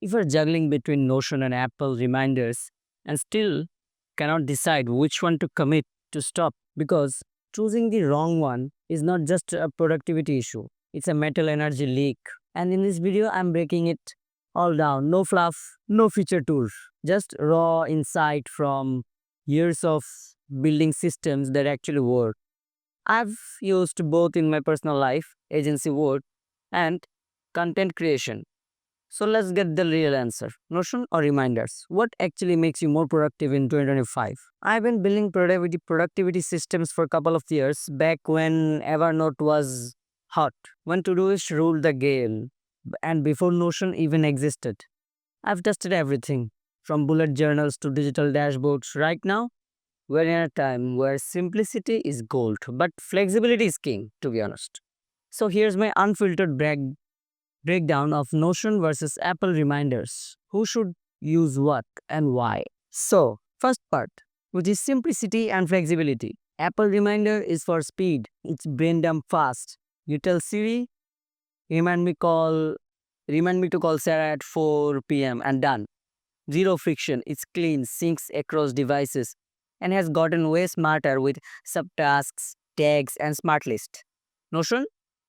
If you're juggling between Notion and Apple reminders and still cannot decide which one to commit to stop, because choosing the wrong one is not just a productivity issue, it's a mental energy leak. And in this video, I'm breaking it all down. No fluff, no feature tours, just raw insight from years of building systems that actually work. I've used both in my personal life, agency work, and content creation. So let's get the real answer. Notion or reminders? What actually makes you more productive in 2025? I've been building productivity systems for a couple of years back when Evernote was hot, when Todoist ruled the game, and before Notion even existed. I've tested everything from bullet journals to digital dashboards. Right now, we're in a time where simplicity is gold, but flexibility is king, to be honest. So here's my unfiltered breakdown of Notion versus Apple reminders. Who should use what and why? So, first part, which is simplicity and flexibility. Apple reminder is for speed. It's brain dump fast. You tell Siri, remind me call remind me to call Sarah at 4 p.m. and done. Zero friction. It's clean, syncs across devices, and has gotten way smarter with subtasks, tags, and smart list. Notion?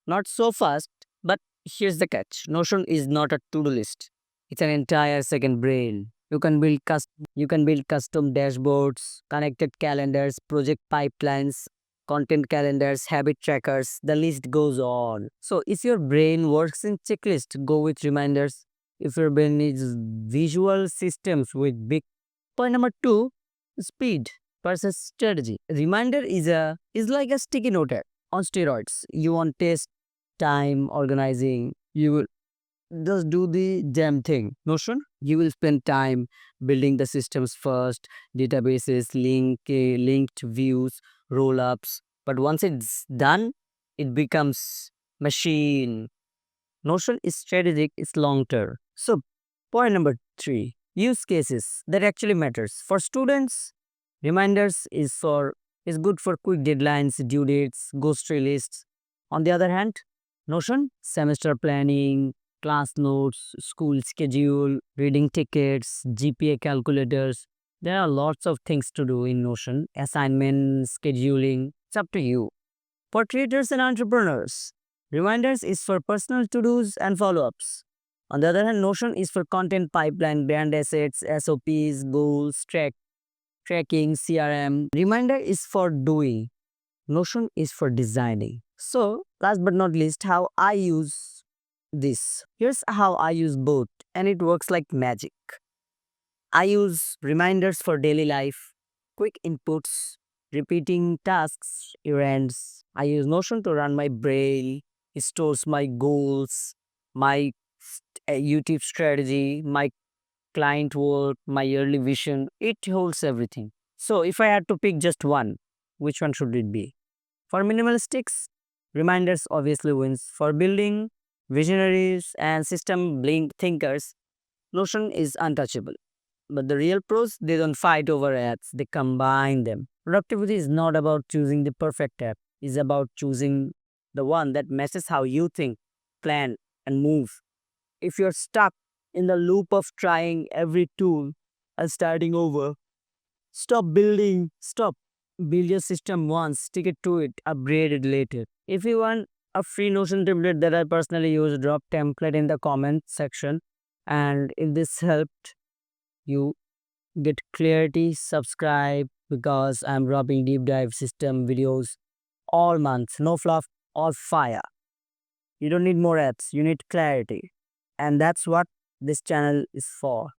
Not so fast, but here's the catch. Notion is not a to-do list. It's an entire second brain. You can build custom dashboards, connected calendars, project pipelines, content calendars, habit trackers. The list goes on. So if your brain works in checklist, go with reminders. If your brain needs visual systems with big point number two, speed versus strategy. Reminder is like a sticky note app on steroids. You want taste, time, organizing. You will just do the damn thing. Notion? You will spend time building the systems first, databases, linked views, roll ups. But once it's done, it becomes machine. Notion is strategic, it's long term. So, point number three, use cases that actually matters. For students, reminders is good for quick deadlines, due dates, ghost lists. On the other hand, Notion, semester planning, class notes, school schedule, reading tickets, GPA calculators. There are lots of things to do in Notion. Assignment, scheduling. It's up to you. For traders and entrepreneurs, reminders is for personal to-dos and follow-ups. On the other hand, Notion is for content pipeline, brand assets, SOPs, goals, tracking, CRM. Reminder is for doing. Notion is for designing. So, last but not least, how I use this. Here's how I use both, and it works like magic. I use reminders for daily life, quick inputs, repeating tasks, errands. I use Notion to run my brain. It stores my goals, my YouTube strategy, my client work, my yearly vision. It holds everything. So if I had to pick just one, which one should it be? For minimalistics, reminders obviously wins. For building, visionaries, and system blink thinkers, Notion is untouchable. But the real pros, they don't fight over apps, they combine them. Productivity is not about choosing the perfect app, it's about choosing the one that matches how you think, plan, and move. If you're stuck in the loop of trying every tool and starting over, stop. Build your system once, stick it to it, upgrade it later. If you want a free Notion template that I personally use, drop template in the comment section. And if this helped you get clarity, subscribe because I'm dropping deep dive system videos all month. No fluff, all fire. You don't need more apps, you need clarity. And that's what this channel is for.